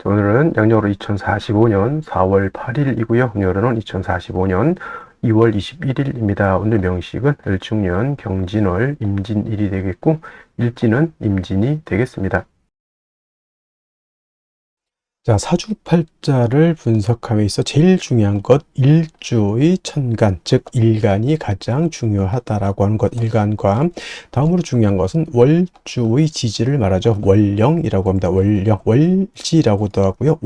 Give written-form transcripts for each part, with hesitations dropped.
자, 오늘은 양력으로 2045년 4월 8일이고요. 음력으로는 2045년 2월 21일입니다. 오늘 명식은 을충년, 경진월, 임진일이 되겠고 일지는 임진이 되겠습니다. 자, 사주팔자를 분석함에 있어 제일 중요한 것 일주의 천간, 즉 일간이 가장 중요하다라고 하는 것, 일간과 다음으로 중요한 것은 월주의 지지를 말하죠. 월령이라고 합니다. 월령, 월지라고도 하고요.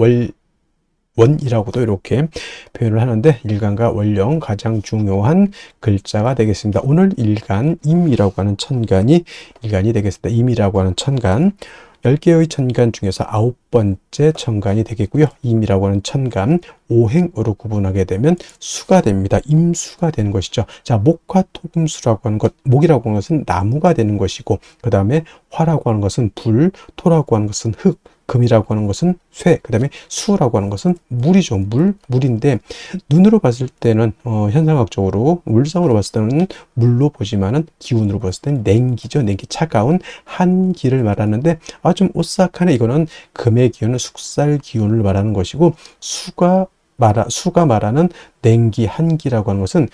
원이라고도 이렇게 표현을 하는데 일간과 월령 가장 중요한 글자가 되겠습니다. 오늘 일간 임이라고 하는 천간이 일간이 되겠습니다. 임이라고 하는 천간 10개의 천간 중에서 9번째 천간이 되겠고요. 임이라고 하는 천간 5행으로 구분하게 되면 수가 됩니다. 임수가 되는 것이죠. 자, 목화 토금수라고 하는 것, 목이라고 하는 것은 나무가 되는 것이고 그 다음에 화라고 하는 것은 불, 토라고 하는 것은 흙, 금이라고 하는 것은 쇠, 그 다음에 수라고 하는 것은 물이죠. 물인데 눈으로 봤을 때는 현상학적으로 물상으로 봤을 때는 물로 보지만은 기운으로 봤을 때는 냉기죠. 냉기, 차가운 한기를 말하는데 좀 오싹하네. 이거는 금의 기운은 숙살 기운을 말하는 것이고 수가 말하는 냉기, 한기라고 하는 것은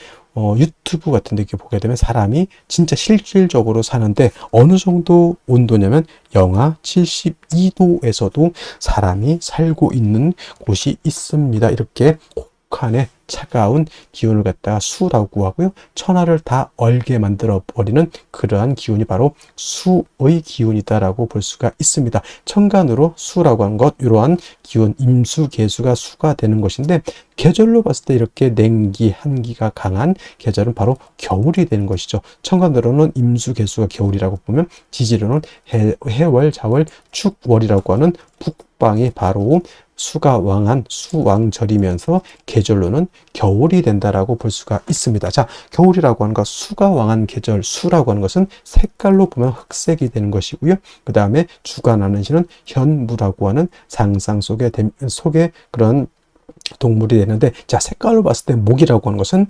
유튜브 같은 데 이렇게 보게 되면 사람이 진짜 실질적으로 사는데 어느 정도 온도냐면 영하 72도에서도 사람이 살고 있는 곳이 있습니다. 이렇게 혹한의 차가운 기운을 갖다가 수라고 하고요. 천하를 다 얼게 만들어 버리는 그러한 기운이 바로 수의 기운이다라고 볼 수가 있습니다. 천간으로 수라고 하는 것, 이러한 기운, 임수, 계수가 수가 되는 것인데 계절로 봤을 때 이렇게 냉기, 한기가 강한 계절은 바로 겨울이 되는 것이죠. 천간으로는 임수, 계수가 겨울이라고 보면 지지로는 해월, 자월, 축월이라고 하는 북방이 바로 수가 왕한 수왕절이면서 계절로는 겨울이 된다라고 볼 수가 있습니다. 자, 겨울이라고 하는 것, 수가 왕한 계절, 수라고 하는 것은 색깔로 보면 흑색이 되는 것이고요. 그 다음에 주관하는 시는 현무라고 하는 상상 속에 그런 동물이 되는데, 자, 색깔로 봤을 때 목이라고 하는 것은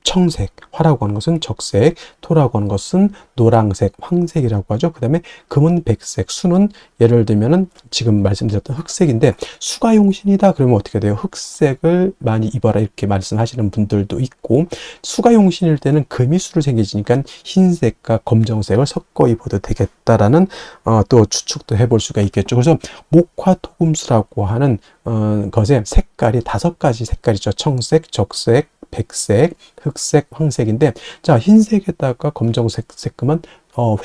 청색, 화라고 하는 것은 적색, 토라고 하는 것은 노랑색, 황색이라고 하죠. 그 다음에 금은 백색, 수는 예를 들면은 지금 말씀드렸던 흑색인데 수가 용신이다 그러면 어떻게 돼요? 흑색을 많이 입어라 이렇게 말씀하시는 분들도 있고 수가 용신일 때는 금이 수를 생기니까 흰색과 검정색을 섞어 입어도 되겠다라는 또 추측도 해볼 수가 있겠죠. 그래서 목화토금수라고 하는 것의 색깔이 5가지 색깔이죠. 청색, 적색, 백색, 흑색, 황색인데 자, 흰색에다가 검정색 색금은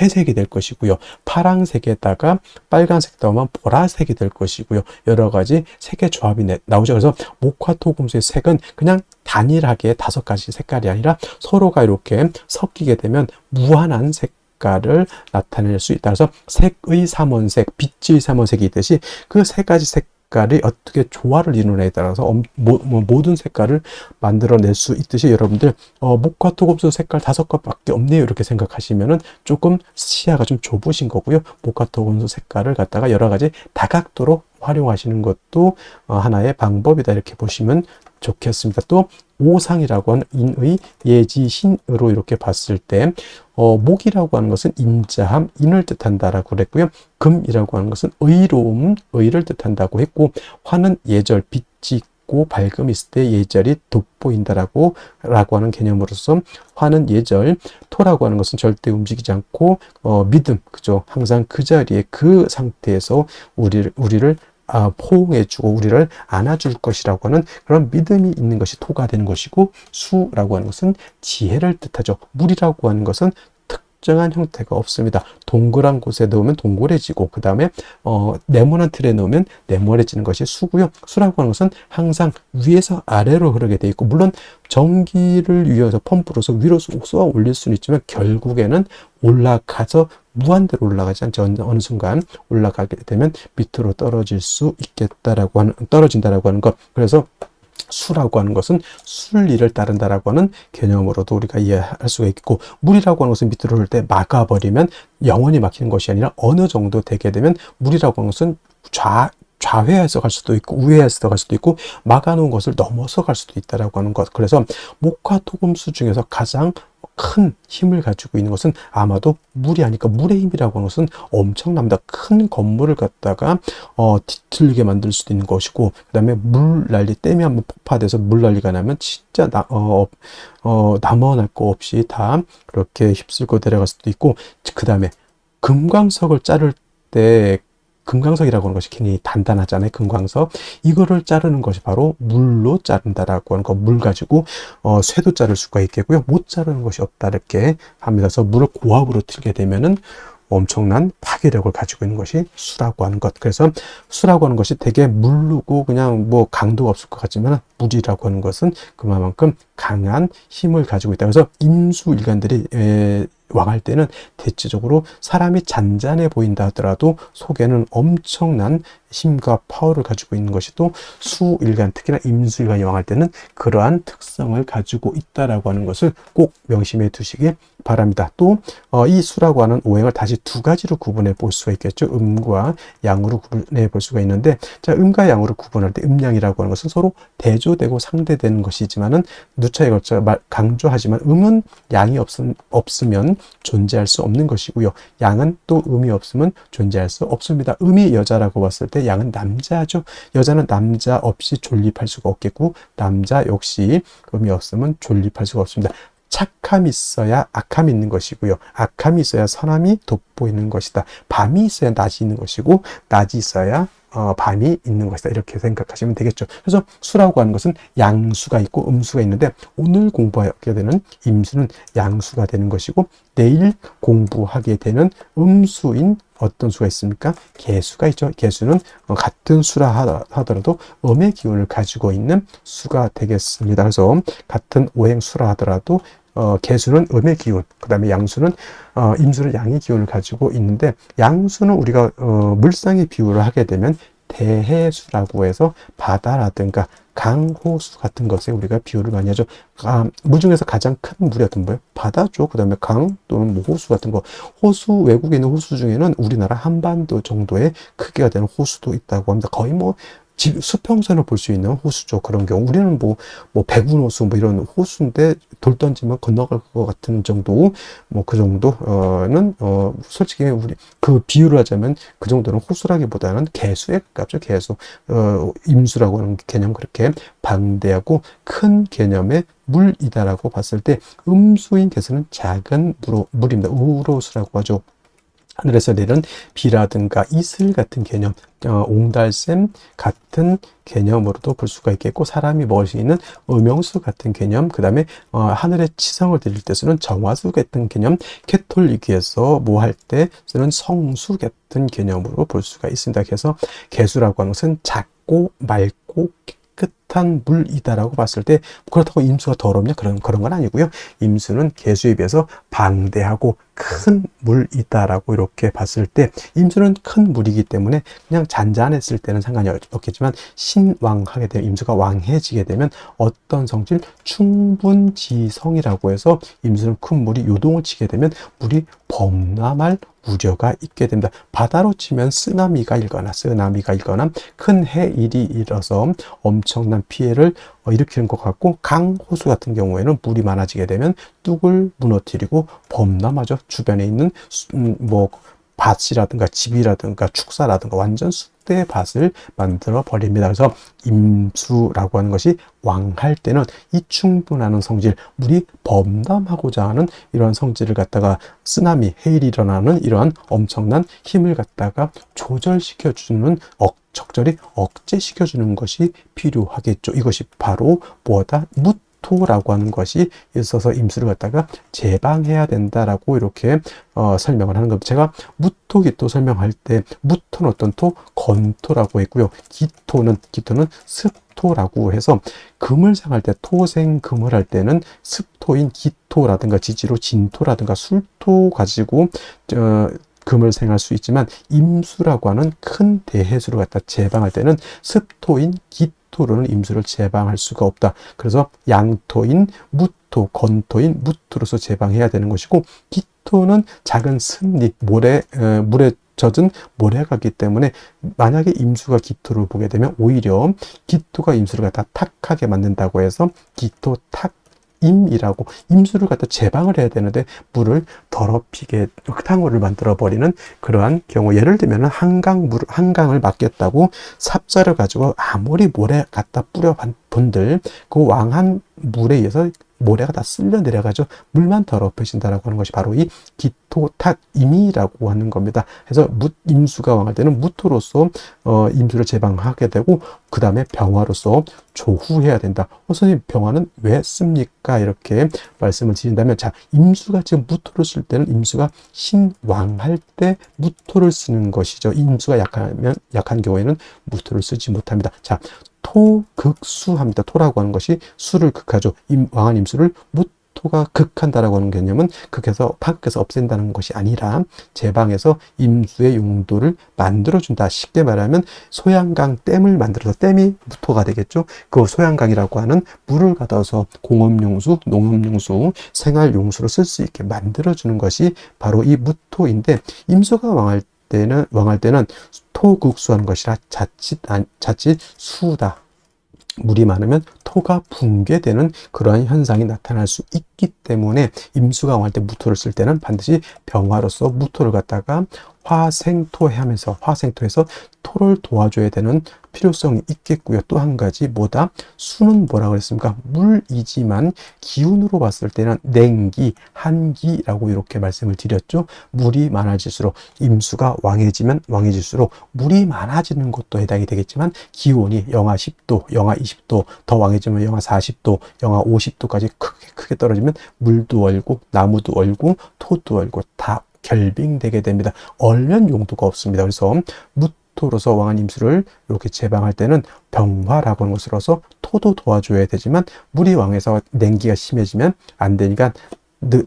회색이 될 것이고요. 파랑색에다가 빨간색 더하면 보라색이 될 것이고요. 여러 가지 색의 조합이 나오죠. 그래서 목화토금수의 색은 그냥 단일하게 5가지 색깔이 아니라 서로가 이렇게 섞이게 되면 무한한 색깔을 나타낼 수 있다. 그래서 색의 삼원색, 빛의 삼원색이 있듯이 그 3가지 색깔이 어떻게 조화를 이루느냐에 따라서 모든 색깔을 만들어낼 수 있듯이 여러분들 목화토금수 색깔 5가지밖에 없네요 이렇게 생각하시면은 조금 시야가 좀 좁으신 거고요. 목화토금수 색깔을 갖다가 여러 가지 다각도로 활용하시는 것도 하나의 방법이다 이렇게 보시면 좋겠습니다. 또 오상이라고 하는 인의 예지신으로 이렇게 봤을 때 목이라고 하는 것은 인자함, 인을 뜻한다라고 그랬고요. 금이라고 하는 것은 의로움, 의를 뜻한다고 했고 화는 예절, 빛이 있고 밝음이 있을 때 예절이 돋보인다라고 하는 개념으로서 화는 예절, 토라고 하는 것은 절대 움직이지 않고 믿음, 그죠? 항상 그 자리에 그 상태에서 우리를 포옹해주고 우리를 안아줄 것이라고 하는 그런 믿음이 있는 것이 토가 되는 것이고 수라고 하는 것은 지혜를 뜻하죠. 물이라고 하는 것은 특정한 형태가 없습니다. 동그란 곳에 넣으면 동그래지고 그 다음에 네모난 틀에 넣으면 네모래지는 것이 수고요. 수라고 하는 것은 항상 위에서 아래로 흐르게 돼 있고 물론 전기를 위해서 펌프로서 위로 쏘아 올릴 수는 있지만 결국에는 올라가서 무한대로 올라가지 않죠. 어느 순간 올라가게 되면 밑으로 떨어진다라고 하는 것. 그래서 수라고 하는 것은 순리를 따른다라고 하는 개념으로도 우리가 이해할 수가 있고 물이라고 하는 것은 밑으로 흐를 때 막아버리면 영원히 막히는 것이 아니라 어느 정도 되게 되면 물이라고 하는 것은 좌회해서 갈 수도 있고 우회해서 갈 수도 있고 막아놓은 것을 넘어서 갈 수도 있다라고 하는 것. 그래서 목화 토금수 중에서 가장 큰 힘을 가지고 있는 것은 아마도 물이 아닐까. 물의 힘이라고 하는 것은 엄청납니다. 큰 건물을 갖다가 뒤틀리게 만들 수도 있는 것이고, 그 다음에 물난리, 댐이 한번 폭파돼서 물난리가 나면 진짜 남아날 거 없이 다 그렇게 휩쓸고 내려갈 수도 있고, 그 다음에 금광석을 자를 때 금광석이라고 하는 것이 굉장히 단단하잖아요. 금광석. 이거를 자르는 것이 바로 물로 자른다라고 하는 거. 물 가지고 쇠도 자를 수가 있겠고요. 못 자르는 것이 없다 이렇게 합니다. 그래서 물을 고압으로 틀게 되면은 엄청난 파괴력을 가지고 있는 것이 수라고 하는 것. 그래서 수라고 하는 것이 되게 물르고 그냥 뭐 강도가 없을 것 같지만 물이라고 하는 것은 그만큼 강한 힘을 가지고 있다. 그래서 임수일간들이 왕할 때는 대체적으로 사람이 잔잔해 보인다 하더라도 속에는 엄청난 힘과 파워를 가지고 있는 것이 또 수일간, 특히나 임수일간이 왕할 때는 그러한 특성을 가지고 있다라고 하는 것을 꼭 명심해 두시기 바랍니다. 또 이 수라고 하는 오행을 다시 두 가지로 구분해 볼 수가 있겠죠. 음과 양으로 구분해 볼 수가 있는데, 자, 음과 양으로 구분할 때 음양이라고 하는 것은 서로 대조되고 상대되는 것이지만은 누차에 걸쳐 강조하지만 음은 양이 없으면 존재할 수 없는 것이고요. 양은 또 음이 없으면 존재할 수 없습니다. 음이 여자라고 봤을 때 양은 남자죠. 여자는 남자 없이 존립할 수가 없겠고, 남자 역시 음이 없으면 존립할 수가 없습니다. 착함이 있어야 악함이 있는 것이고요. 악함이 있어야 선함이 돋보이는 것이다. 밤이 있어야 낮이 있는 것이고, 낮이 있어야 밤이 있는 것이다. 이렇게 생각하시면 되겠죠. 그래서 수라고 하는 것은 양수가 있고 음수가 있는데, 오늘 공부하게 되는 임수는 양수가 되는 것이고, 내일 공부하게 되는 음수인 어떤 수가 있습니까? 개수가 있죠. 개수는 같은 수라 하더라도 음의 기운을 가지고 있는 수가 되겠습니다. 그래서 같은 오행수라 하더라도 개수는 음의 기운, 그 다음에 양수는 임수는 양의 기운을 가지고 있는데, 양수는 우리가 물상의 비유를 하게 되면 대해수라고 해서 바다라든가 강호수 같은 것에 우리가 비유를 많이 하죠. 물 중에서 가장 큰 물이 어떤 거예요? 바다죠. 그 다음에 강 또는 뭐 호수 같은 거. 호수, 외국에 있는 호수 중에는 우리나라 한반도 정도의 크기가 되는 호수도 있다고 합니다. 거의 뭐 수평선을 볼 수 있는 호수죠. 그런 경우 우리는 뭐 백운호수 뭐 이런 호수인데 돌 던지면 건너갈 것 같은 정도, 뭐 그 정도는 솔직히 우리 그 비유를 하자면 그 정도는 호수라기보다는 개수에 가깝죠. 개수. 임수라고 하는 개념, 그렇게 방대하고 큰 개념의 물이다라고 봤을 때 음수인 개수는 작은 물입니다. 우로수라고 하죠. 하늘에서 내리는 비라든가 이슬 같은 개념, 옹달샘 같은 개념으로도 볼 수가 있겠고, 사람이 먹을 수 있는 음용수 같은 개념, 그 다음에 하늘에 치성을 드릴 때 쓰는 정화수 같은 개념, 캐톨릭에서 뭐 할 때 쓰는 성수 같은 개념으로 볼 수가 있습니다. 그래서 개수라고 하는 것은 작고 맑고 깨끗한 물이다라고 봤을 때, 그렇다고 임수가 더럽냐? 그런 건 아니고요. 임수는 개수에 비해서 방대하고 큰 물이다라고 이렇게 봤을 때, 임수는 큰 물이기 때문에 그냥 잔잔했을 때는 상관이 없겠지만, 신왕하게 되면, 임수가 왕해지게 되면 어떤 성질? 충분지성이라고 해서 임수는 큰 물이 요동을 치게 되면 물이 범람할 우려가 있게 됩니다. 바다로 치면 쓰나미가 일거나 큰 해일이 일어서 엄청난 피해를 일으키는 것 같고, 강, 호수 같은 경우에는 물이 많아지게 되면 뚝을 무너뜨리고 범람하죠. 주변에 있는 뭐 밭이라든가 집이라든가 축사라든가 완전 쑥대의 밭을 만들어 버립니다. 그래서 임수라고 하는 것이 왕할 때는 이 충분한 성질, 물이 범람하고자 하는 이러한 성질을 갖다가 쓰나미, 해일이 일어나는 이러한 엄청난 힘을 갖다가 조절시켜주는 적절히 억제시켜주는 것이 필요하겠죠. 이것이 바로 뭐다? 무토라고 하는 것이 있어서 임수를 갖다가 제방해야 된다라고 이렇게 설명을 하는 겁니다. 제가 무토, 기토 설명할 때 무토는 어떤 토? 건토라고 했고요. 기토는 습토라고 해서 금을 생할 때, 토생금을 할 때는 습토인 기토라든가 지지로 진토라든가 술토 가지고 금을 생할 수 있지만, 임수라고 하는 큰 대해수를 갖다 제방할 때는 습토인 기토로는 임수를 제방할 수가 없다. 그래서 양토인 무토, 건토인 무토로서 제방해야 되는 것이고, 기토는 작은 습립, 물에 젖은 모래가기 때문에 만약에 임수가 기토를 보게 되면 오히려 기토가 임수를 갖다 탁하게 만든다고 해서 기토 탁 임이라고 임수를 갖다 제방을 해야 되는데 물을 더럽히게 흙탕물을 만들어 버리는 그러한 경우, 예를 들면 한강을 막겠다고 삽자를 가지고 아무리 모래 갖다 뿌려 본들 그 왕한 물에 의해서 모래가 다 쓸려 내려가죠. 물만 더럽혀진다라고 하는 것이 바로 이 기토탁임이라고 하는 겁니다. 그래서 임수가 왕할 때는 무토로서 임수를 제방하게 되고 그 다음에 병화로서 조후해야 된다. 선생님, 병화는 왜 씁니까? 이렇게 말씀을 드린다면, 자, 임수가 지금 무토를 쓸 때는 임수가 신왕할 때 무토를 쓰는 것이죠. 임수가 약한 경우에는 무토를 쓰지 못합니다. 자, 토극수합니다. 토라고 하는 것이 수를 극하죠. 왕한 임수를 무토가 극한다라고 하는 개념은 파극해서 없앤다는 것이 아니라 제방해서 임수의 용도를 만들어준다. 쉽게 말하면 소양강 댐을 만들어서 댐이 무토가 되겠죠. 그 소양강이라고 하는 물을 가둬서 공업용수, 농업용수, 생활용수로 쓸 수 있게 만들어주는 것이 바로 이 무토인데, 임수가 왕할 때는 토극수하는 것이라 자칫 수다. 물이 많으면 토가 붕괴되는 그러한 현상이 나타날 수 있기 때문에 임수가 왕할 때 무토를 쓸 때는 반드시 병화로서 무토를 갖다가 화생토해서 토를 도와줘야 되는 필요성이 있겠고요. 또 한 가지 수는 뭐라고 그랬습니까? 물이지만 기운으로 봤을 때는 냉기, 한기라고 이렇게 말씀을 드렸죠. 물이 많아질수록 임수가 왕해질수록 물이 많아지는 것도 해당이 되겠지만 기온이 영하 10도, 영하 20도, 더 왕해지면 영하 40도, 영하 50도까지 크게 떨어지면 물도 얼고 나무도 얼고 토도 얼고 다 결빙되게 됩니다. 얼면 용도가 없습니다. 그래서 무토로서 왕한 임수를 이렇게 제방할 때는 병화라고 하는 것으로서 토도 도와줘야 되지만 물이 왕해서 냉기가 심해지면 안 되니까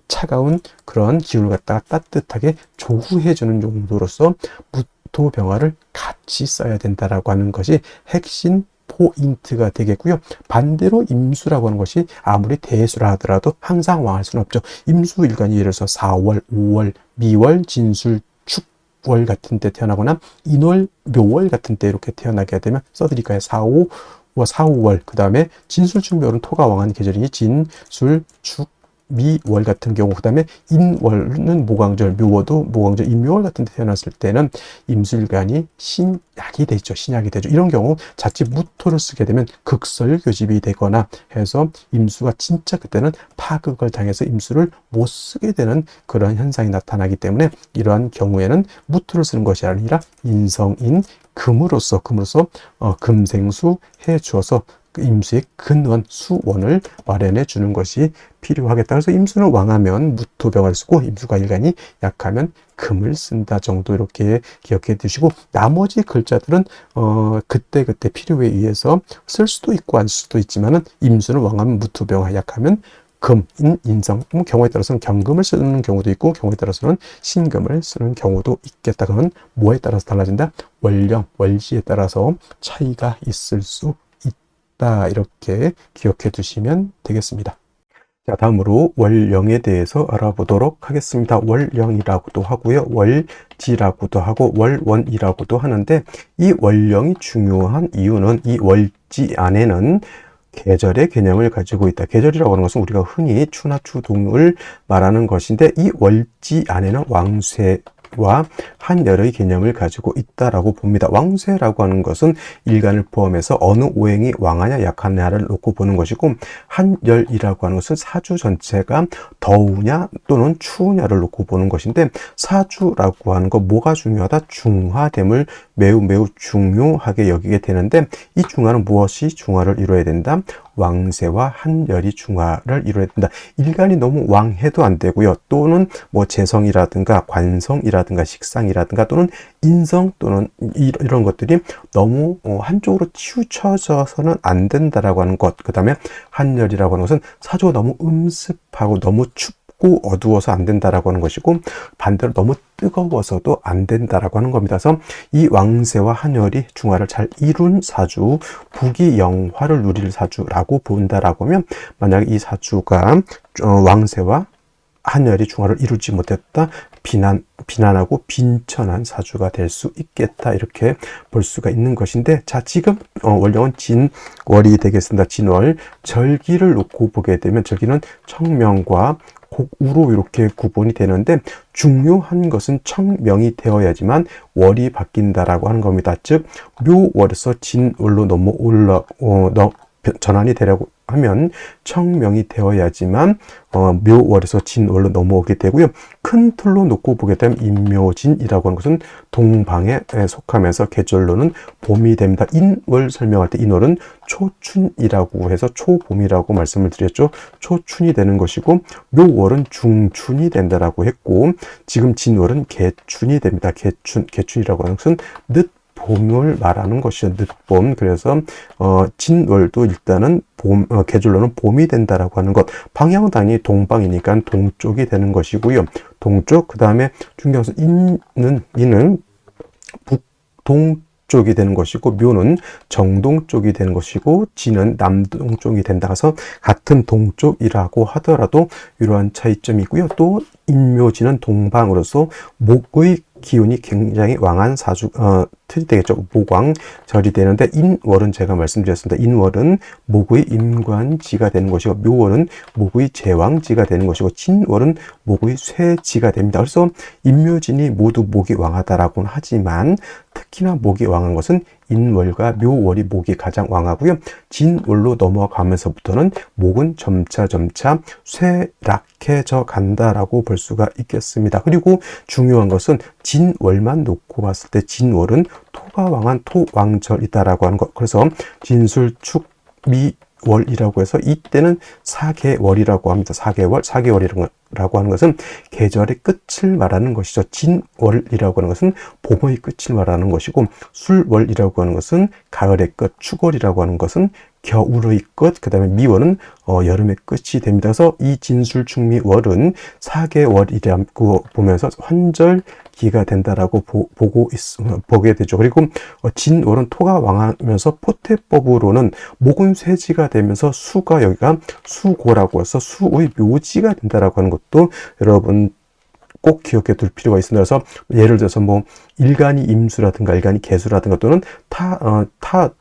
차가운 그런 기운을 갖다가 따뜻하게 조후해주는 용도로서 무토 병화를 같이 써야 된다라고 하는 것이 핵심 포인트가 되겠고요. 반대로 임수라고 하는 것이 아무리 대수라 하더라도 항상 왕할 수는 없죠. 임수일간이 예를 들어서 4월, 5월, 미월, 진술, 축월 같은 때 태어나거나 인월, 묘월 같은 때 이렇게 태어나게 되면 써드릴까요? 4, 5월, 그 다음에 진술, 축, 묘월은 토가 왕한 계절이니 진술, 축, 미월 같은 경우, 그 다음에 인월은 모광절, 묘월도 모광절, 인묘월 같은 데 태어났을 때는 임수일간이 신약이 되죠. 신약이 되죠. 이런 경우 자칫 무토를 쓰게 되면 극설교집이 되거나 해서 임수가 진짜 그때는 파극을 당해서 임수를 못 쓰게 되는 그런 현상이 나타나기 때문에 이러한 경우에는 무토를 쓰는 것이 아니라 인성인 금으로서 금생수 해 주어서 임수의 근원, 수원을 마련해 주는 것이 필요하겠다. 그래서 임수는 왕하면 무토병을 쓰고 임수가 일간이 약하면 금을 쓴다 정도 이렇게 기억해 두시고, 나머지 글자들은 그때 필요에 의해서 쓸 수도 있고 안 쓸 수도 있지만은 임수는 왕하면 무토병화, 약하면 금, 인성, 경우에 따라서는 경금을 쓰는 경우도 있고 경우에 따라서는 신금을 쓰는 경우도 있겠다. 그건 뭐에 따라서 달라진다? 월령, 월지에 따라서 차이가 있을 수 있다. 이렇게 기억해 두시면 되겠습니다. 자, 다음으로 월령에 대해서 알아보도록 하겠습니다. 월령이라고도 하고요, 월지라고도 하고 월원이라고도 하는데, 이 월령이 중요한 이유는 이 월지 안에는 계절의 개념을 가지고 있다. 계절이라고 하는 것은 우리가 흔히 추나 추동을 말하는 것인데, 이 월지 안에는 왕쇠와 한열의 개념을 가지고 있다라고 봅니다. 왕쇠라고 하는 것은 일간을 포함해서 어느 오행이 왕하냐 약하냐를 놓고 보는 것이고, 한열이라고 하는 것은 사주 전체가 더우냐 또는 추우냐를 놓고 보는 것인데, 사주라고 하는 거 뭐가 중요하다? 중화됨을 매우 중요하게 여기게 되는데, 이 중화는 무엇이 중화를 이루어야 된다? 왕세와 한열이 중화를 이루어야 된다. 일간이 너무 왕해도 안 되고요. 또는 재성이라든가 관성이라든가 식상이라든가 또는 인성 또는 이런 것들이 너무 한쪽으로 치우쳐져서는 안 된다라고 하는 것. 그 다음에 한열이라고 하는 것은 사주가 너무 음습하고 너무 춥고 어두워서 안 된다라고 하는 것이고, 반대로 너무 뜨거워서도 안 된다라고 하는 겁니다. 그래서 이 왕세와 한열이 중화를 잘 이룬 사주, 부귀영화를 누릴 사주라고 본다라고 하면, 만약에 이 사주가 왕세와 한열이 중화를 이루지 못했다. 비난하고 빈천한 사주가 될 수 있겠다. 이렇게 볼 수가 있는 것인데, 자, 지금 월령은 진월이 되겠습니다. 진월. 절기를 놓고 보게 되면 절기는 청명과 곡우로 이렇게 구분이 되는데, 중요한 것은 청명이 되어야지만 월이 바뀐다라고 하는 겁니다. 즉 묘월에서 진월로 전환이 되려고 하면 청명이 되어야지만 묘월에서 진월로 넘어오게 되고요. 큰 틀로 놓고 보게 되면 인묘진이라고 하는 것은 동방에 속하면서 계절로는 봄이 됩니다. 인월 설명할 때 인월은 초춘이라고 해서 초봄이라고 말씀을 드렸죠. 초춘이 되는 것이고, 묘월은 중춘이 된다라고 했고, 지금 진월은 개춘이 됩니다. 개춘이라고 하는 것은 봄을 말하는 것이죠. 늦봄. 그래서 진월도 일단은 계절로는 봄이 된다라고 하는 것. 방향은 당연히 동방이니까 동쪽이 되는 것이고요. 동쪽. 그 다음에 중요한 것은 인은 북동쪽이 되는 것이고, 묘는 정동쪽이 되는 것이고, 진은 남동쪽이 된다 해서 같은 동쪽이라고 하더라도 이러한 차이점이 있고요. 또 인묘진은 동방으로서 목의 기운이 굉장히 왕한 틀이 되겠죠. 목왕절이 되는데, 인월은 제가 말씀드렸습니다. 인월은 목의 임관지가 되는 것이고, 묘월은 목의 제왕지가 되는 것이고, 진월은 목의 쇠지가 됩니다. 그래서 인묘진이 모두 목이 왕하다라고는 하지만, 특히나 목이 왕한 것은 인월과 묘월이 목이 가장 왕하고요. 진월로 넘어가면서부터는 목은 점차 쇠락해져 간다라고 볼 수가 있겠습니다. 그리고 중요한 것은 진월만 놓고 봤을 때 진월은 토가 왕한 토왕절이다라고 하는 것. 그래서 진술축미월이라고 해서 이때는 사계월이라고 합니다. 사계월이라고 하는 것은 계절의 끝을 말하는 것이죠. 진월이라고 하는 것은 봄의 끝을 말하는 것이고, 술월이라고 하는 것은 가을의 끝, 축월이라고 하는 것은 겨울의 끝, 그 다음에 미월은 여름의 끝이 됩니다. 그래서 이 진술축미월은 사계월이라고 보면서 환절기가 된다라고 보게 되죠. 그리고 진월은 토가 왕하면서 포태법으로는 목은 쇠지가 되면서 수가 여기가 수고라고 해서 수의 묘지가 된다라고 하는 것도 여러분 꼭 기억해 둘 필요가 있습니다. 그래서 예를 들어서 일간이 임수라든가 일간이 개수라든가 또는 타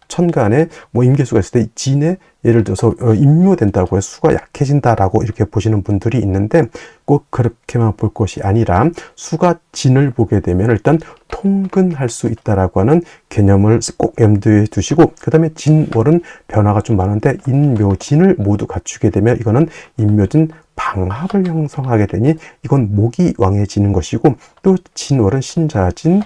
천간에 임계수가 있을 때 진에 예를 들어서 임묘된다고 해서 수가 약해진다라고 이렇게 보시는 분들이 있는데, 꼭 그렇게만 볼 것이 아니라 수가 진을 보게 되면 일단 통근할 수 있다라고 하는 개념을 꼭 염두에 두시고, 그 다음에 진월은 변화가 좀 많은데 인묘진을 모두 갖추게 되면 이거는 인묘진 방합을 형성하게 되니 이건 목이 왕해지는 것이고, 또 진월은 신자진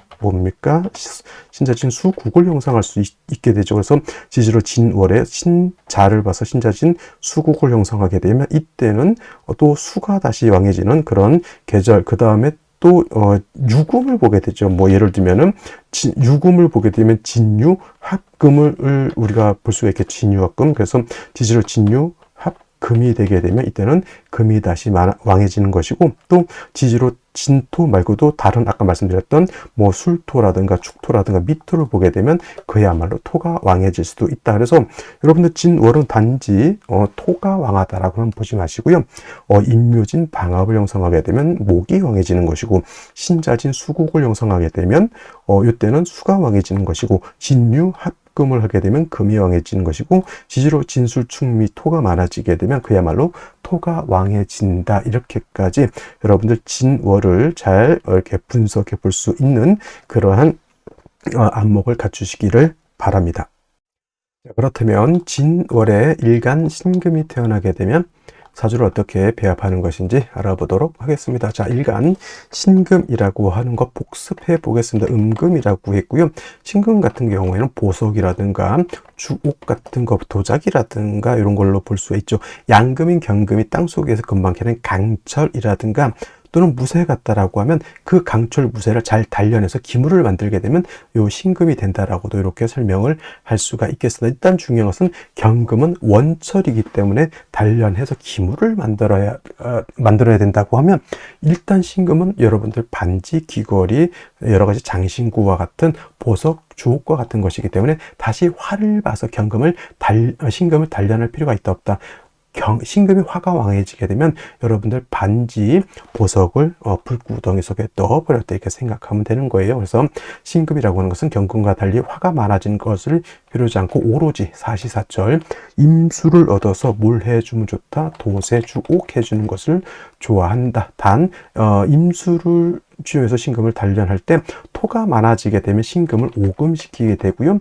신자진 수국을 형성할 수 있게 되죠. 그래서 지지로 진월에 신자를 봐서 신자진 수국을 형성하게 되면 이때는 또 수가 다시 왕해지는 그런 계절. 그 다음에 또 유금을 보게 되죠. 예를 들면은 유금을 보게 되면 진유 합금을 우리가 볼 수가 있겠죠. 진유 합금. 그래서 지지로 진유 금이 되게 되면 이때는 금이 다시 왕해지는 것이고, 또 지지로 진토 말고도 다른 아까 말씀드렸던 술토라든가 축토라든가 미토를 보게 되면 그야말로 토가 왕해질 수도 있다. 그래서 여러분들 진월은 단지 토가 왕하다라고는 보지 마시고요. 인묘진 방합을 형성하게 되면 목이 왕해지는 것이고, 신자진 수국을 형성하게 되면 이때는 수가 왕해지는 것이고, 진유 합금을 하게 되면 금이 왕해지는 것이고, 지지로 진술축미 토가 많아지게 되면 그야말로 토가 왕해진다. 이렇게까지 여러분들 진월을 잘 이렇게 분석해 볼 수 있는 그러한 안목을 갖추시기를 바랍니다. 그렇다면 진월에 일간 신금이 태어나게 되면 사주를 어떻게 배합하는 것인지 알아보도록 하겠습니다. 자, 일간 신금이라고 하는 거 복습해 보겠습니다. 음금이라고 했고요. 신금 같은 경우에는 보석이라든가 주옥 같은 거, 도자기라든가 이런 걸로 볼 수가 있죠. 양금인 경금이 땅속에서 금방 캐는 강철이라든가 또는 무쇠 같다라고 하면 그 강철 무쇠를 잘 단련해서 기물을 만들게 되면 요 신금이 된다라고도 이렇게 설명을 할 수가 있겠습니다. 일단 중요한 것은 경금은 원철이기 때문에 단련해서 기물을 만들어야 된다고 하면, 일단 신금은 여러분들 반지, 귀걸이, 여러 가지 장신구와 같은 보석, 주옥과 같은 것이기 때문에 다시 활을 봐서 신금을 단련할 필요가 있다 없다. 신금이 화가 왕해지게 되면 여러분들 반지 보석을 불구덩이 속에 넣어버렸다 이렇게 생각하면 되는 거예요. 그래서 신금이라고 하는 것은 경금과 달리 화가 많아진 것을 필요하지 않고 오로지 사시사철 임수를 얻어서 뭘 해주면 좋다? 도세주옥 해주는 것을 좋아한다. 단 임수를 주요해서 신금을 단련할 때 토가 많아지게 되면 신금을 오금시키게 되고요.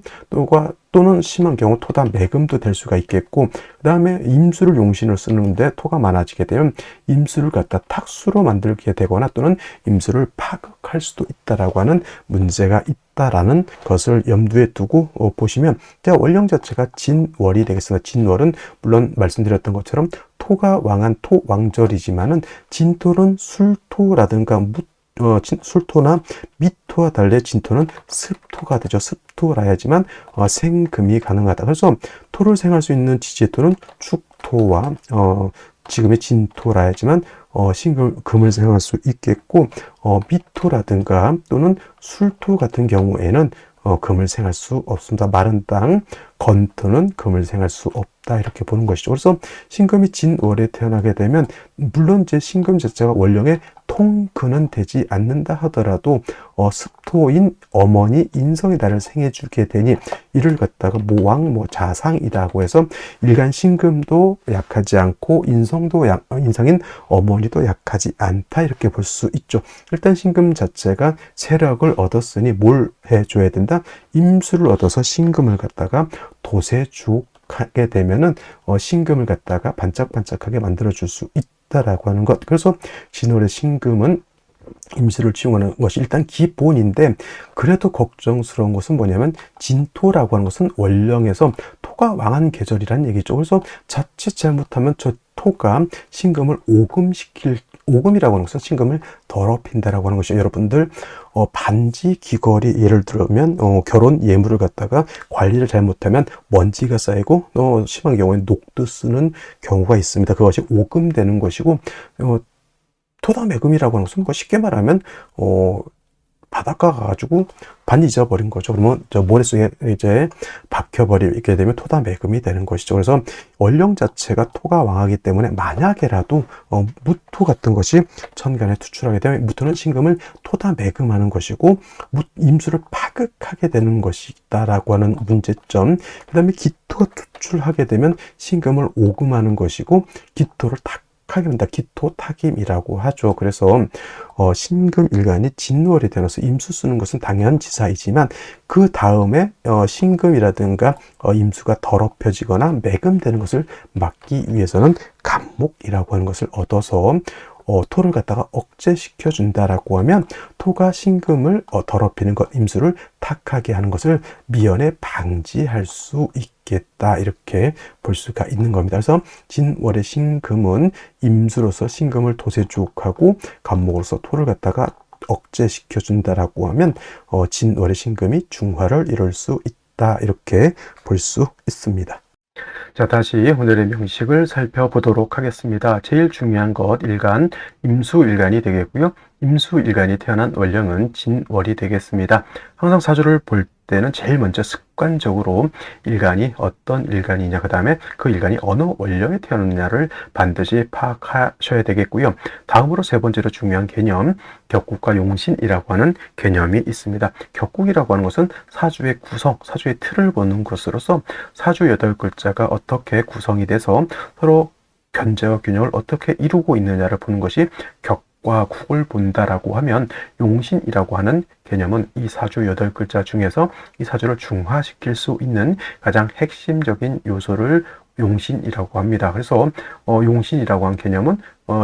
또는 심한 경우 토다 매금도 될 수가 있겠고, 그 다음에 임수를 용신을 쓰는데 토가 많아지게 되면 임수를 갖다 탁수로 만들게 되거나 또는 임수를 파극할 수도 있다라고 하는 문제가 있다라는 것을 염두에 두고 보시면, 원령 자체가 진월이 되겠습니다. 진월은 물론 말씀드렸던 것처럼 토가 왕한 토왕절이지만은 진토는 술토라든가 술토나 미토와 달리 진토는 습토가 되죠. 습토라야지만 생금이 가능하다. 그래서 토를 생할 수 있는 지지토는 축토와 지금의 진토라야지만 금을 생할 수 있겠고, 미토라든가 또는 술토 같은 경우에는 금을 생할 수 없습니다. 마른 땅, 건토는 금을 생할 수 없다 이렇게 보는 것이죠. 그래서 신금이 진월에 태어나게 되면 물론 이제 신금 자체가 원령의 통근은 되지 않는다 하더라도 습토인 어머니 인성이 나를 생해주게 되니 이를 갖다가 모왕 자상이라고 해서 일간 신금도 약하지 않고 인성인 어머니도 약하지 않다 이렇게 볼 수 있죠. 일단 신금 자체가 세력을 얻었으니 뭘 해줘야 된다? 임수를 얻어서 신금을 갖다가 도세주옥하게 되면은 신금을 갖다가 반짝반짝하게 만들어줄 수 있다라고 하는 것. 그래서 진월의 신금은 임수를 치용하는 것이 일단 기본인데, 그래도 걱정스러운 것은 뭐냐면 진토라고 하는 것은 원령에서 토가 왕한 계절이라는 얘기죠. 그래서 자칫 잘못하면 저 토가 신금을 오금이라고 하는 것은 신금을 더럽힌다라고 하는 것이죠. 여러분들 반지 귀걸이 예를 들면 결혼 예물을 갖다가 관리를 잘못하면 먼지가 쌓이고 심한 경우에는 녹도 쓰는 경우가 있습니다. 그것이 오금되는 것이고, 토다매금이라고 하는 것은 쉽게 말하면 바닷가 가가지고 반지 잊어버린 거죠. 그러면 저 모래속에 이제 박혀버리게 되면 토다매금이 되는 것이죠. 그래서 원령 자체가 토가 왕하기 때문에 만약에라도 무토 같은 것이 천간에 투출하게 되면 무토는 신금을 토다매금하는 것이고 임수를 파극하게 되는 것이다라고 하는 문제점. 그 다음에 기토가 투출하게 되면 신금을 오금하는 것이고 기토를 하게 된다. 기토탁임이라고 하죠. 그래서 신금 일간이 진월이 되어서 임수 쓰는 것은 당연지사이지만 그 다음에 신금이라든가 임수가 더럽혀지거나 매금되는 것을 막기 위해서는 간목이라고 하는 것을 얻어서 토를 갖다가 억제시켜 준다라고 하면 토가 신금을 더럽히는 것, 임수를 탁하게 하는 것을 미연에 방지할 수 있겠다 이렇게 볼 수가 있는 겁니다. 그래서 진월의 신금은 임수로서 신금을 도세주옥하고 간목으로서 토를 갖다가 억제시켜 준다라고 하면 진월의 신금이 중화를 이룰 수 있다 이렇게 볼 수 있습니다. 자, 다시 오늘의 명식을 살펴보도록 하겠습니다. 제일 중요한 것 일간, 임수일간이 되겠고요. 임수일간이 태어난 원령은 진월이 되겠습니다. 항상 사주를 볼 때는 제일 먼저 습관적으로 일간이 어떤 일간이냐, 그 다음에 그 일간이 어느 원령에 태어났느냐를 반드시 파악하셔야 되겠고요. 다음으로 세 번째로 중요한 개념, 격국과 용신이라고 하는 개념이 있습니다. 격국이라고 하는 것은 사주의 구성, 사주의 틀을 보는 것으로서 사주 8글자가 어떻게 구성이 돼서 서로 견제와 균형을 어떻게 이루고 있느냐를 보는 것이 격과 국을 본다라고 하면, 용신이라고 하는 개념은 이 사주 8글자 중에서 이 사주를 중화시킬 수 있는 가장 핵심적인 요소를 용신이라고 합니다. 그래서 용신이라고 한 개념은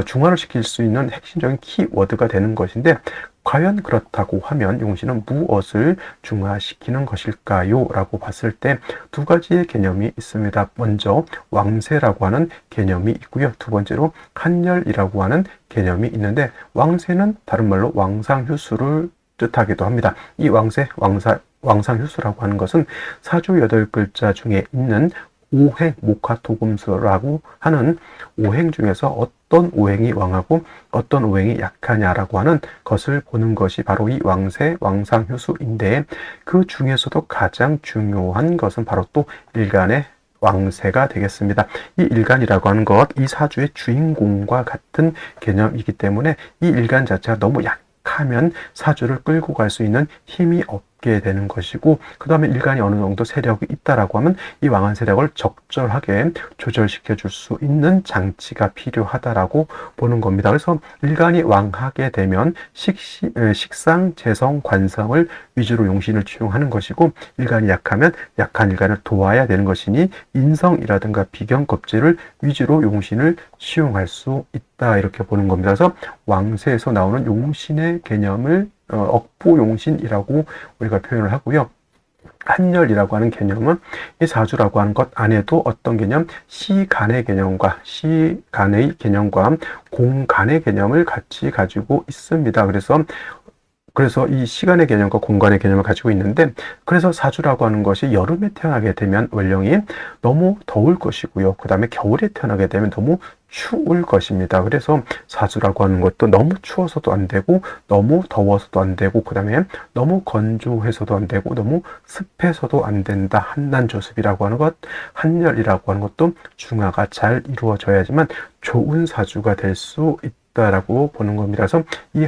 중화를 시킬 수 있는 핵심적인 키워드가 되는 것인데, 과연 그렇다고 하면 용신은 무엇을 중화시키는 것일까요? 라고 봤을 때 두 가지의 개념이 있습니다. 먼저 왕세라고 하는 개념이 있고요. 두 번째로 한열이라고 하는 개념이 있는데, 왕세는 다른 말로 왕상휴수를 뜻하기도 합니다. 이 왕세, 왕상휴수라고 하는 것은 사주 8글자 중에 있는 오행, 목화토금수라고 하는 오행 중에서 어떤 오행이 왕하고 어떤 오행이 약하냐라고 하는 것을 보는 것이 바로 이 왕세, 왕상휴수인데, 그 중에서도 가장 중요한 것은 바로 또 일간의 왕세가 되겠습니다. 이 일간이라고 하는 것, 이 사주의 주인공과 같은 개념이기 때문에 이 일간 자체가 너무 약하면 사주를 끌고 갈 수 있는 힘이 없게 되는 것이고, 그 다음에 일간이 어느 정도 세력이 있다라고 하면 이 왕한 세력을 적절하게 조절시켜 줄 수 있는 장치가 필요하다라고 보는 겁니다. 그래서 일간이 왕하게 되면 식상, 재성, 관성을 위주로 용신을 취용하는 것이고, 일간이 약하면 약한 일간을 도와야 되는 것이니 인성이라든가 비경 겁재를 위주로 용신을 취용할 수 있다, 이렇게 보는 겁니다. 그래서 왕세에서 나오는 용신의 개념을 억부용신이라고 우리가 표현을 하고요. 한열이라고 하는 개념은 이 사주라고 하는 것 안에도 어떤 개념, 시간의 개념과 공간의 개념을 같이 가지고 있습니다. 그래서 이 시간의 개념과 공간의 개념을 가지고 있는데, 그래서 사주라고 하는 것이 여름에 태어나게 되면 원령이 너무 더울 것이고요. 그 다음에 겨울에 태어나게 되면 너무 추울 것입니다. 그래서 사주라고 하는 것도 너무 추워서도 안 되고, 너무 더워서도 안 되고, 그 다음에 너무 건조해서도 안 되고, 너무 습해서도 안 된다. 한난조습이라고 하는 것, 한열이라고 하는 것도 중화가 잘 이루어져야지만 좋은 사주가 될 수 있다라고 보는 겁니다. 그래서 이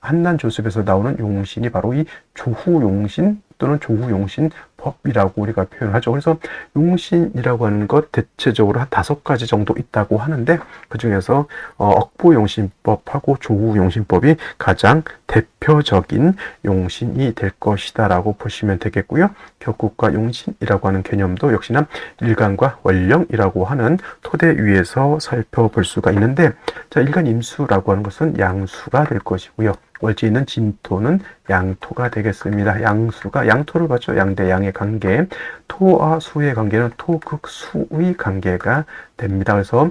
한난조습에서 나오는 용신이 바로 이 조후용신 또는 조후용신 법이라고 우리가 표현하죠. 그래서 용신이라고 하는 것 대체적으로 한 5가지 정도 있다고 하는데, 그 중에서 억부용신법하고 조후용신법이 가장 대표적인 용신이 될 것이다라고 보시면 되겠고요. 격국과 용신이라고 하는 개념도 역시나 일간과 원령이라고 하는 토대 위에서 살펴볼 수가 있는데, 자, 일간 임수라고 하는 것은 양수가 될 것이고요. 월지 있는 진토는 양토가 되겠습니다. 양토를 봤죠. 양대 양의 관계, 토와 수의 관계는 토극수의 관계가 됩니다. 그래서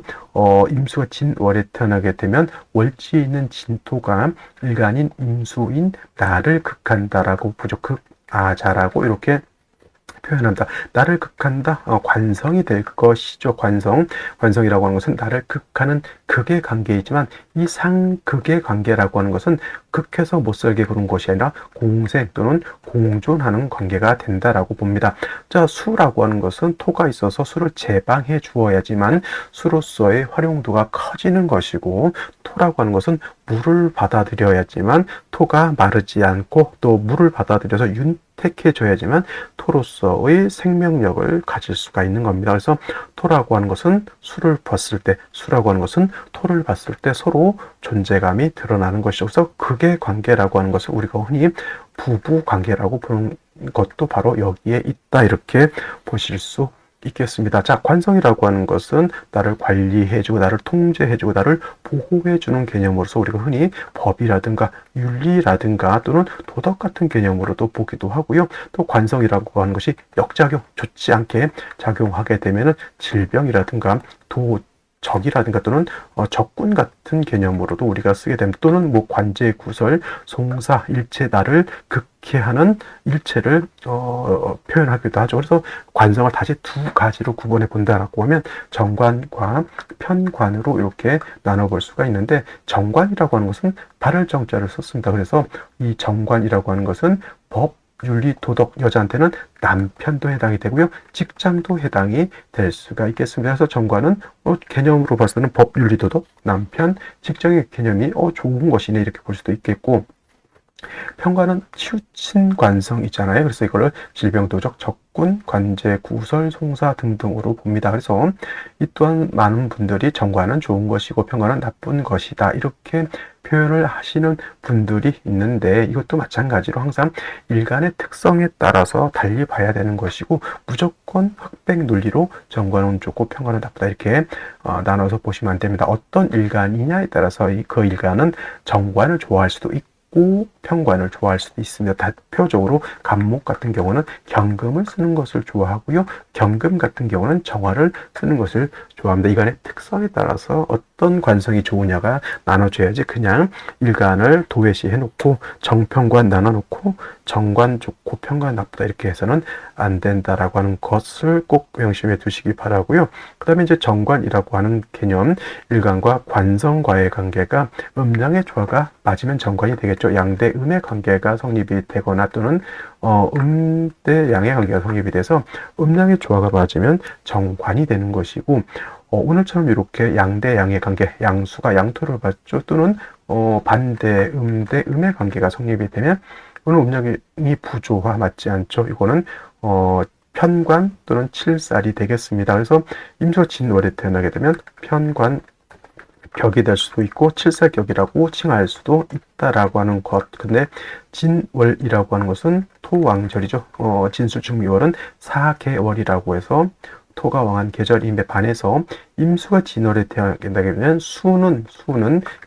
임수가 진월에 태어나게 되면 월지 있는 진토가 일간인 임수인 나를 극한다라고 부족 극아자라고 이렇게 표현한다. 나를 극한다. 관성이 될 것이죠. 관성이라고 하는 것은 나를 극하는 극의 관계이지만, 이 상극의 관계라고 하는 것은 극해서 못 살게 그런 것이 아니라 공생 또는 공존하는 관계가 된다라고 봅니다. 자, 수라고 하는 것은 토가 있어서 수를 제방해 주어야지만 수로서의 활용도가 커지는 것이고, 토라고 하는 것은 물을 받아들여야지만 토가 마르지 않고, 또 물을 받아들여서 택해줘야지만 토로서의 생명력을 가질 수가 있는 겁니다. 그래서 토라고 하는 것은 수를 봤을 때, 수라고 하는 것은 토를 봤을 때 서로 존재감이 드러나는 것이죠. 그래서 극의 관계라고 하는 것을 우리가 흔히 부부 관계라고 보는 것도 바로 여기에 있다, 이렇게 보실 수 있겠습니다. 자, 관성이라고 하는 것은 나를 관리해주고 나를 통제해주고 나를 보호해주는 개념으로서 우리가 흔히 법이라든가 윤리라든가 또는 도덕 같은 개념으로도 보기도 하고요. 또 관성이라고 하는 것이 역작용, 좋지 않게 작용하게 되면은 질병이라든가 적이라든가 또는 적군 같은 개념으로도 우리가 쓰게 됩니다. 또는 뭐 관제, 구설, 송사, 일체, 나를 극해하는 일체를 표현하기도 하죠. 그래서 관성을 다시 2가지로 구분해 본다라고 하면 정관과 편관으로 이렇게 나눠볼 수가 있는데, 정관이라고 하는 것은 발을 정자를 썼습니다. 그래서 이 정관이라고 하는 것은 법, 윤리, 도덕, 여자한테는 남편도 해당이 되고요. 직장도 해당이 될 수가 있겠습니다. 그래서 정관은 개념으로 봤을 때는 법, 윤리, 도덕, 남편, 직장의 개념이 좋은 것이네, 이렇게 볼 수도 있겠고, 편관은 치우친관성이잖아요. 그래서 이거를 질병도적, 적군, 관제, 구설, 송사 등등으로 봅니다. 그래서 이 또한 많은 분들이 정관은 좋은 것이고 편관은 나쁜 것이다, 이렇게 표현을 하시는 분들이 있는데, 이것도 마찬가지로 항상 일간의 특성에 따라서 달리 봐야 되는 것이고, 무조건 흑백 논리로 정관은 좋고 편관은 나쁘다, 이렇게 나눠서 보시면 안 됩니다. 어떤 일간이냐에 따라서 그 일간은 정관을 좋아할 수도 있고 편관을 좋아할 수도 있습니다. 대표적으로 간목 같은 경우는 경금을 쓰는 것을 좋아하고요. 경금 같은 경우는 정화를 쓰는 것을 좋아합니다. 이간의 특성에 따라서 어떤 관성이 좋으냐가 나눠져야지, 그냥 일간을 도외시 해놓고 정편관 나눠놓고 정관 좋고 편관 나쁘다 이렇게 해서는 안 된다라고 하는 것을 꼭 명심해 두시기 바라고요. 그 다음에 이제 정관이라고 하는 개념, 일간과 관성과의 관계가 음양의 조화가 맞으면 정관이 되겠죠. 양대 음의 관계가 성립이 되거나 또는 음대 양의 관계가 성립이 돼서 음양의 조화가 맞으면 정관이 되는 것이고, 오늘처럼 이렇게 양대 양의 관계, 양수가 양토를 받죠. 또는 반대 음대 음의 관계가 성립이 되면 오늘 음양이 부조화 맞지 않죠. 이거는 편관 또는 칠살이 되겠습니다. 그래서 임수 진월에 태어나게 되면 편관 격이 될 수도 있고 칠살격이라고 칭할 수도 있다라고 하는 것. 근데 진월이라고 하는 것은 토왕절이죠. 진수중미월은 4개월이라고 해서 토가 왕한 계절임에 반해서 임수가 진월에 태어나게 되면 수는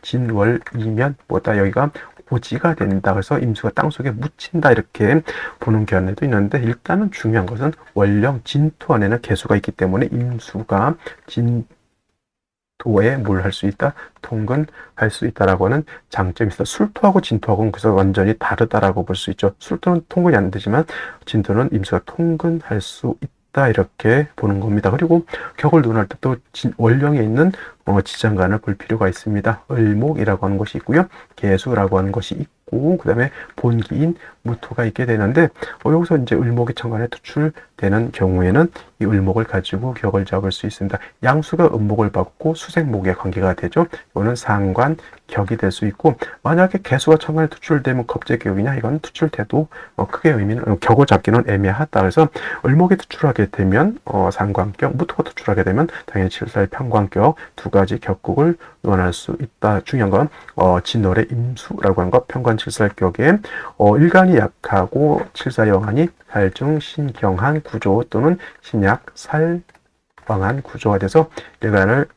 진월이면 뭐다, 여기가 고지가 된다. 그래서 임수가 땅속에 묻힌다, 이렇게 보는 견해도 있는데, 일단은 중요한 것은 월령 진토 안에는 개수가 있기 때문에 임수가 진토에 뭘 할 수 있다? 통근할 수 있다라고 하는 장점이 있어. 술토하고 진토하고는 그래서 완전히 다르다라고 볼 수 있죠. 술토는 통근이 안 되지만 진토는 임수가 통근할 수 있다, 이렇게 보는 겁니다. 그리고 격을 논할 때 또 월령에 있는 지장간을 볼 필요가 있습니다. 을목이라고 하는 것이 있고요. 계수라고 하는 것이 있고, 그 다음에 본기인 무토가 있게 되는데, 여기서 이제 을목이 천간에 투출되는 경우에는 이 을목을 가지고 격을 잡을 수 있습니다. 양수가 음목을 받고 수생목의 관계가 되죠. 이거는 상관 격이 될 수 있고, 만약에 개수가 천간에 투출되면 겁재격이냐, 이건 투출돼도 크게 의미는 격을 잡기는 애매하다. 그래서 을목이 투출하게 되면 상관격, 무토가 투출하게 되면 당연히 칠살 편관격 두 가지 격국을 논할 수 있다. 중요한 건 진월의 임수라고 하는 것, 편관칠살격에 일간이 약하고 칠살이 왕하니 살중 신경한 구조 또는 신약 살왕한 구조가 돼서 일간을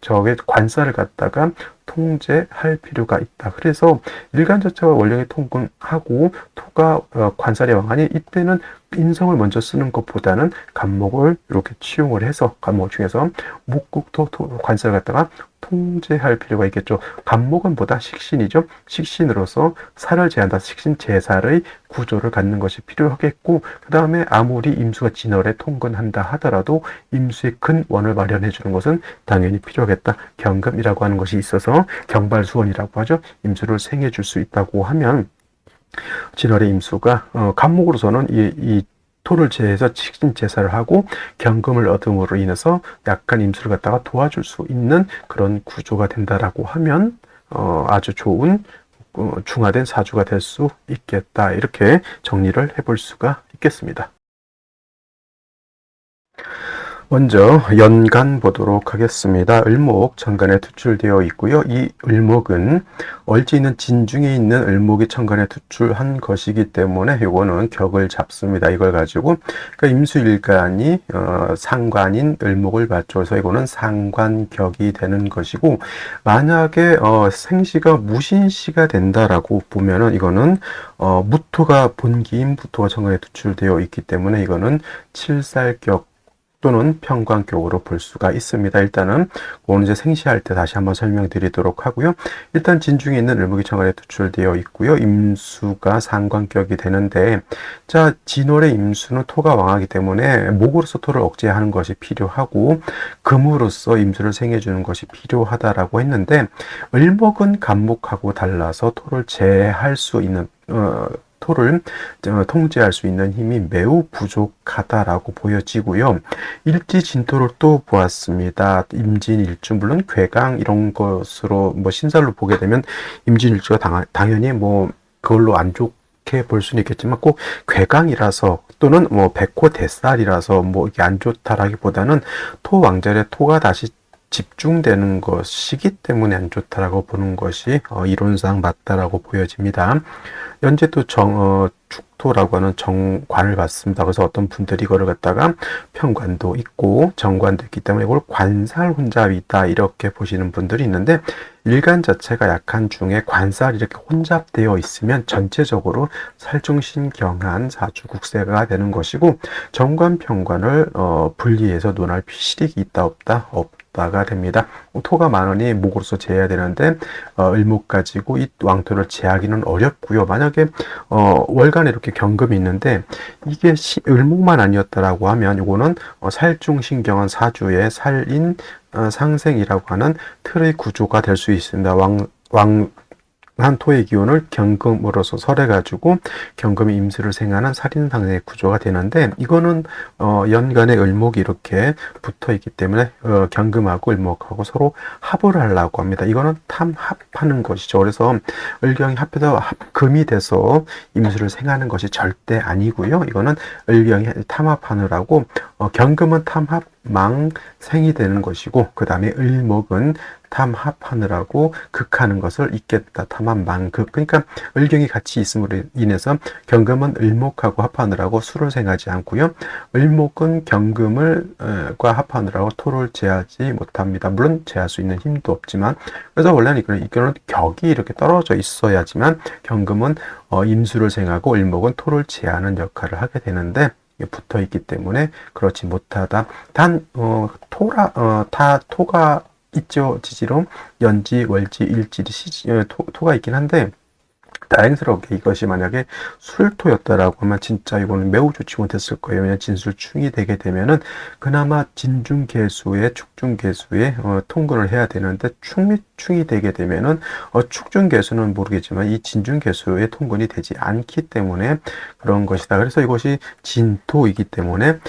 저게 관살을 갖다가 통제할 필요가 있다. 그래서 일간 자체가 원령이 통근하고 토가 관살이 왕하니 이때는 인성을 먼저 쓰는 것보다는 간목을 이렇게 치용을 해서 간목 중에서 목국토 관살을 갖다가 통제할 필요가 있겠죠. 간목은 보다 식신이죠. 식신으로서 살을 제한다. 식신 제살의 구조를 갖는 것이 필요하겠고, 그 다음에 아무리 임수가 진월에 통근한다 하더라도 임수의 근원을 마련해 주는 것은 당연히 필요하겠다. 경금이라고 하는 것이 있어서 경발수원이라고 하죠. 임수를 생해 줄 수 있다고 하면 진월의 임수가 간목으로서는 이 토를 제해서 식신 제사를 하고 경금을 얻음으로 인해서 약간 임수를 갖다가 도와줄 수 있는 그런 구조가 된다라고 하면 아주 좋은 중화된 사주가 될 수 있겠다. 이렇게 정리를 해볼 수가 있겠습니다. 먼저 연간 보도록 하겠습니다. 을목 천간에 투출되어 있고요. 이 을목은 얼지 있는 진중에 있는 을목이 천간에 투출한 것이기 때문에 이거는 격을 잡습니다. 이걸 가지고 그러니까 임수일간이 상관인 을목을 받쳐서 이거는 상관격이 되는 것이고, 만약에 생시가 무신시가 된다라고 보면은 이거는 무토가 본기인 무토가 천간에 투출되어 있기 때문에 이거는 칠살격 또는 편관격으로 볼 수가 있습니다. 일단은 오늘 이제 생시할 때 다시 한번 설명드리도록 하고요. 일단 진중에 있는 을목이 천간에 투출되어 있고요. 임수가 상관격이 되는데, 자, 진월의 임수는 토가 왕하기 때문에 목으로서 토를 억제하는 것이 필요하고 금으로서 임수를 생해주는 것이 필요하다라고 했는데, 을목은 간목하고 달라서 토를 제할 수 있는 토를 통제할 수 있는 힘이 매우 부족하다라고 보여지고요. 일지진토를 또 보았습니다. 임진일주, 물론 괴강 이런 것으로 신살로 보게 되면 임진일주가 당연히 그걸로 안 좋게 볼 수는 있겠지만, 꼭 괴강이라서 또는 백호대살이라서 이게 안 좋다라기보다는 토 왕절에 토가 다시 집중되는 것이기 때문에 안 좋다라고 보는 것이 이론상 맞다라고 보여집니다. 현재 또 축토라고 하는 정관을 받습니다. 그래서 어떤 분들이 이거를 갖다가 편관도 있고 정관도 있기 때문에 이걸 관살 혼잡이다 이렇게 보시는 분들이 있는데, 일간 자체가 약한 중에 관살이 이렇게 혼잡되어 있으면 전체적으로 살중신경한 사주국세가 되는 것이고, 정관 편관을 분리해서 논할 실익이 있다 없다 없다가 됩니다. 토가 많으니 목으로서 제해야 되는데 을목 가지고 이 왕토를 제하기는 어렵고요. 만약에 월간에 이렇게 경금이 있는데 이게 을목만 아니었다라고 하면 이거는 살중신경한 사주의 살인 상생이라고 하는 틀의 구조가 될 수 있습니다. 한 토의 기운을 경금으로서 설해가지고 경금이 임수를 생하는 살인상생의 구조가 되는데, 이거는 연간의 을목이 이렇게 붙어 있기 때문에 경금하고 을목하고 서로 합을 하려고 합니다. 이거는 탐합하는 것이죠. 그래서 을경이 합해서 금이 돼서 임수를 생하는 것이 절대 아니고요. 이거는 을경이 탐합하느라고 경금은 탐합 망생이 되는 것이고, 그 다음에 을목은 탐합하느라고 극하는 것을 잇겠다. 탐합망극. 그러니까 을경이 같이 있음으로 인해서 경금은 을목하고 합하느라고 수를 생하지 않고요. 을목은 경금을 과 합하느라고 토를 제하지 못합니다. 물론 제할 수 있는 힘도 없지만, 그래서 원래는 이거는 격이 이렇게 떨어져 있어야지만 경금은 임수를 생하고 을목은 토를 제하는 역할을 하게 되는데, 붙어 있기 때문에 그렇지 못하다. 단 토가 있죠. 지지로 연지, 월지, 일지, 시지, 토가 있긴 한데, 다행스럽게 이것이 만약에 술토였다라고 하면 진짜 이거는 매우 좋지 못했을 거예요. 왜냐하면 진술충이 되게 되면은 그나마 진중개수에 축중개수에 통근을 해야 되는데, 축 및 충이 되게 되면은 축중개수는 모르겠지만 이 진중개수에 통근이 되지 않기 때문에 그런 것이다. 그래서 이것이 진토이기 때문에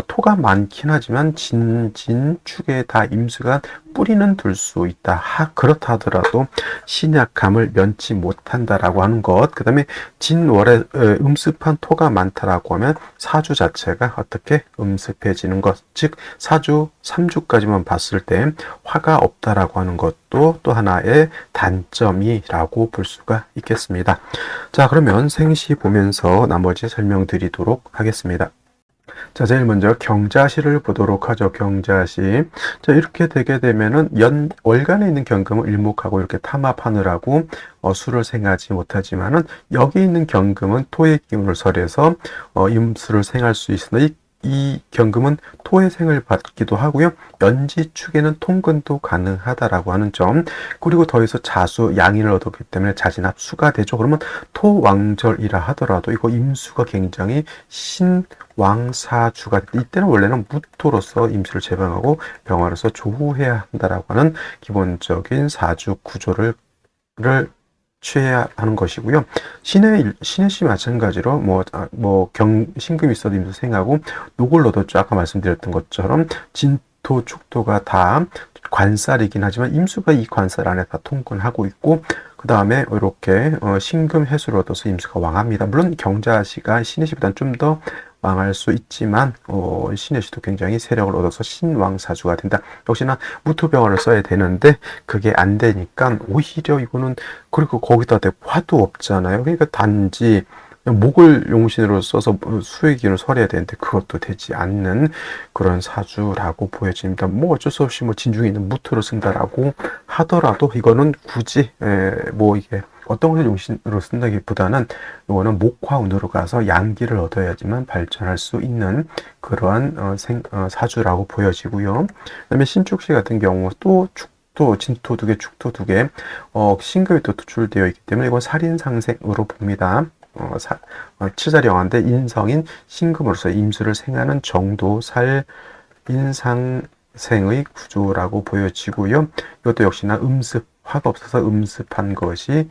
토가 많긴 하지만 진축에 다 임수가 뿌리는 둘 수 있다. 그렇다 하더라도 신약함을 면치 못한다라고 하는 것. 그 다음에 진월에 음습한 토가 많다라고 하면 사주 자체가 어떻게 음습해지는 것. 즉 사주 3주까지만 봤을 때 화가 없다라고 하는 것도 또 하나의 단점이라고 볼 수가 있겠습니다. 자, 그러면 생시 보면서 나머지 설명드리도록 하겠습니다. 자, 제일 먼저 경자시를 보도록 하죠. 경자시. 자, 이렇게 되게 되면은 월간에 있는 경금을 일목하고 이렇게 탐합하느라고 수를 생하지 못하지만은, 여기 있는 경금은 토의 기운을 설해서 임수를 생할 수 있으나, 이 경금은 토의 생을 받기도 하고요. 연지축에는 통근도 가능하다라고 하는 점. 그리고 더해서 자수, 양인을 얻었기 때문에 자진합수가 되죠. 그러면 토왕절이라 하더라도 이거 임수가 굉장히 신왕사주가, 이때는 원래는 무토로서 임수를 제방하고 병화로서 조후해야 한다라고 하는 기본적인 사주 구조를 취해야 하는 것이고요. 신의 시 마찬가지로 신금이 있어도 임수 생하고, 녹을 얻었죠. 아까 말씀드렸던 것처럼 진토, 축토가 다 관살이긴 하지만 임수가 이 관살 안에 다 통근하고 있고, 그 다음에 이렇게 신금 해수를 얻어서 임수가 왕합니다. 물론 경자시가 신의 시보다는 좀 더 왕할 수 있지만 신의 시도 굉장히 세력을 얻어서 신왕사주가 된다. 역시나 무토병화를 써야 되는데 그게 안 되니까 오히려 이거는, 그리고 거기다 대고 화도 없잖아요. 그러니까 단지 목을 용신으로 써서 수의 기운을 설해야 되는데 그것도 되지 않는 그런 사주라고 보여집니다. 어쩔 수 없이 진중에 있는 무토를 쓴다라고 하더라도 이거는 굳이 이게 어떤 것을 용신으로 쓴다기보다는 이거는 목화운으로 가서 양기를 얻어야지만 발전할 수 있는 그러한 사주라고 보여지고요. 그다음에 신축시 같은 경우 또 축토, 진토 2개, 축토 2개, 신금이 또 투출되어 있기 때문에 이건 살인상생으로 봅니다. 칠살영화인데 인성인 신금으로서 임수를 생하는 정도 살인상생의 구조라고 보여지고요. 이것도 역시나 화가 없어서 음습한 것이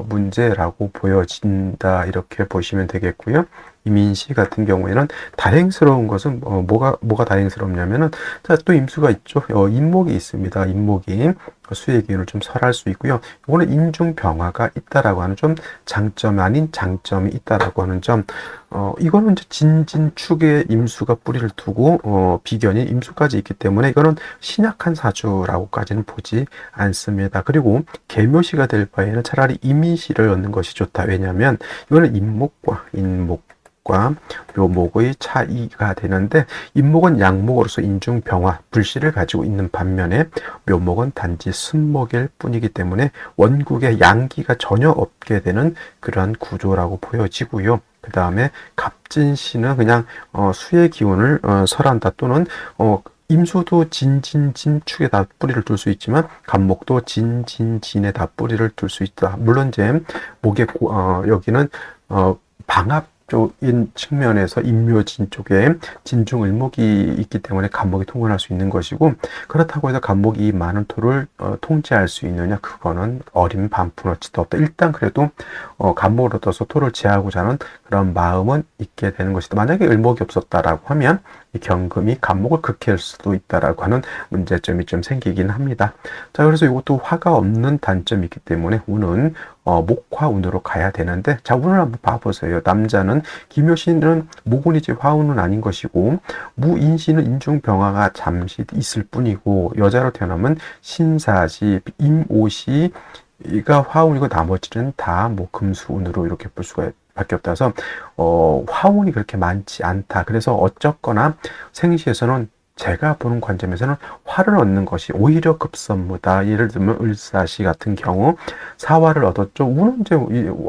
문제라고 보여진다, 이렇게 보시면 되겠고요. 이민시 같은 경우에는 다행스러운 것은 뭐가 다행스럽냐면은, 자, 또 임수가 있죠. 인목이 있습니다. 인목이 수의 기운을 좀 설할 수 있고요. 이거는 인중병화가 있다라고 하는 좀 장점 아닌 장점이 있다라고 하는 점. 이거는 이제 진진축에 임수가 뿌리를 두고 비견이 임수까지 있기 때문에 이거는 신약한 사주라고까지는 보지 않습니다. 그리고 계묘시가 될 바에는 차라리 이민시를 얻는 것이 좋다. 왜냐하면 이거는 인목과 묘목의 차이가 되는데, 인목은 양목으로서 인중병화, 불씨를 가지고 있는 반면에 묘목은 단지 순목일 뿐이기 때문에 원국에 양기가 전혀 없게 되는 그러한 구조라고 보여지고요. 그 다음에 갑진시는 그냥 수의 기운을 설한다, 또는 임수도 진축에 다 뿌리를 둘 수 있지만 갑목도 진에 다 뿌리를 둘 수 있다. 물론 이제 목의 여기는 방합 쪽인 측면에서 임묘진 쪽에 진중을목이 있기 때문에 간목이 통근할 수 있는 것이고, 그렇다고 해서 간목이 이 많은 토를 통제할 수 있느냐, 그거는 어린 반푼어치도 없다. 일단 그래도 간목을 얻어서 토를 제하고자 하는 그런 마음은 있게 되는 것이다. 만약에 을목이 없었다라고 하면 이 경금이 간목을 극해할 수도 있다라고 하는 문제점이 좀 생기긴 합니다. 자, 그래서 이것도 화가 없는 단점이 있기 때문에 운은 목화운으로 가야 되는데, 자, 운을 한번 봐보세요. 남자는 김효신은 목운이지 화운은 아닌 것이고, 무인신은 인중병화가 잠시 있을 뿐이고, 여자로 태어나면 신사시, 임오시가 화운이고 나머지는 다 뭐 금수운으로 이렇게 볼 수가 밖에 없다서 화운이 그렇게 많지 않다. 그래서 어쨌거나 생시에서는 제가 보는 관점에서는 화를 얻는 것이 오히려 급선무다. 예를 들면 을사시 같은 경우 사화를 얻었죠. 운은 이제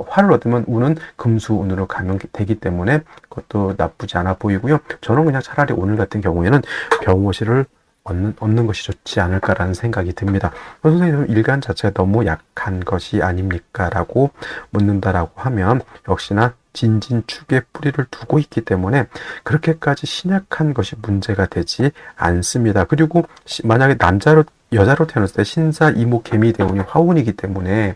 화를 얻으면 운은 금수운으로 가면 되기 때문에 그것도 나쁘지 않아 보이고요. 저는 그냥 차라리 오늘 같은 경우에는 병오시를 얻는 것이 좋지 않을까라는 생각이 듭니다. 선생님, 일간 자체가 너무 약한 것이 아닙니까? 라고 묻는다라고 하면 역시나 진진축에 뿌리를 두고 있기 때문에 그렇게까지 신약한 것이 문제가 되지 않습니다. 그리고 만약에 여자로 태어났을 때 신사, 이모, 개미, 대운이 화운이기 때문에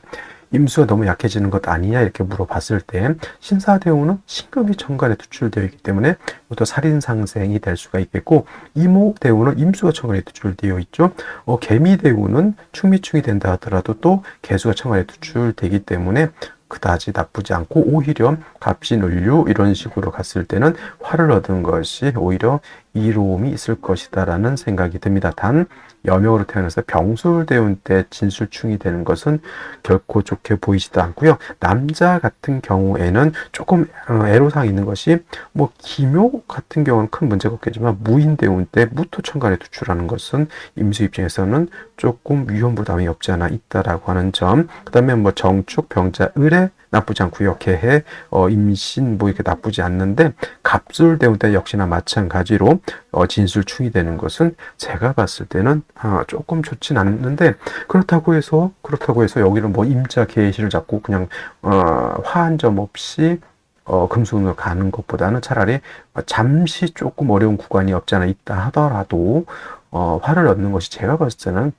임수가 너무 약해지는 것 아니냐 이렇게 물어봤을 때 신사대운은 신금이 천간에 투출되어 있기 때문에 또 살인상생이 될 수가 있겠고, 이모대운은 임수가 천간에 투출되어 있죠. 개미대운은 충미충이 된다 하더라도 또 개수가 천간에 투출되기 때문에 그다지 나쁘지 않고, 오히려 갑신을류 이런 식으로 갔을 때는 화를 얻은 것이 오히려 이로움이 있을 것이다라는 생각이 듭니다. 단 여명으로 태어나서 병술대운 때 진술충이 되는 것은 결코 좋게 보이지도 않고요. 남자 같은 경우에는 조금 애로사항이 있는 것이, 뭐 기묘 같은 경우는 큰 문제가 없겠지만 무인대운 때 무토천간에 투출하는 것은 임수 입장에서는 조금 위험 부담이 없지 않아 있다라고 하는 점. 그 다음에 뭐 정축, 병자, 을에 나쁘지 않고요. 개해, 임신 뭐 이렇게 나쁘지 않는데, 갑술대운 때 역시나 마찬가지로 진술충이 되는 것은 제가 봤을 때는 조금 좋진 않는데, 그렇다고 해서 여기는 뭐 임자 계시를 잡고 그냥 화 한 점 없이 금수운으로 가는 것보다는 차라리 잠시 조금 어려운 구간이 없지 않아 있다 하더라도 화를 얻는 것이 제가 봤을 때는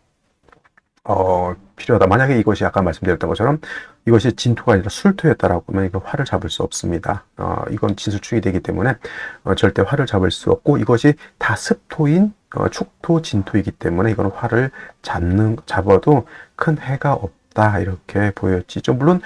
필요하다. 만약에 이것이 아까 말씀드렸던 것처럼 이것이 진토가 아니라 술토였다라고 하면 이거 화를 잡을 수 없습니다. 이건 진술충이 되기 때문에 절대 화를 잡을 수 없고, 이것이 다 습토인 축토, 진토이기 때문에 이건 화를 잡아도 큰 해가 없다. 이렇게 보였지. 물론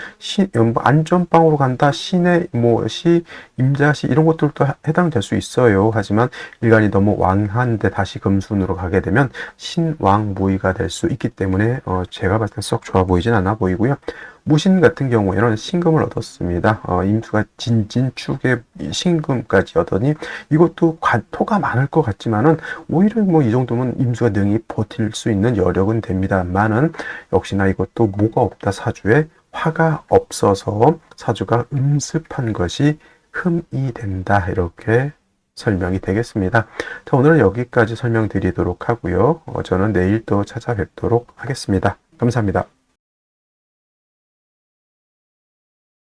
안전빵으로 간다, 신의 시, 임자시 이런 것들도 해당될 수 있어요. 하지만 일간이 너무 왕한데 다시 금순으로 가게 되면 신왕무의가 될 수 있기 때문에 제가 봤을 때 썩 좋아 보이진 않아 보이고요. 무신 같은 경우에는 신금을 얻었습니다. 임수가 진진축에 신금까지 얻으니 이것도 토가 많을 것 같지만은 오히려 뭐 이 정도면 임수가 능히 버틸 수 있는 여력은 됩니다만은, 역시나 이것도 뭐가 없다 사주에 화가 없어서 사주가 음습한 것이 흠이 된다, 이렇게 설명이 되겠습니다. 자, 오늘은 여기까지 설명드리도록 하고요. 저는 내일 또 찾아뵙도록 하겠습니다. 감사합니다.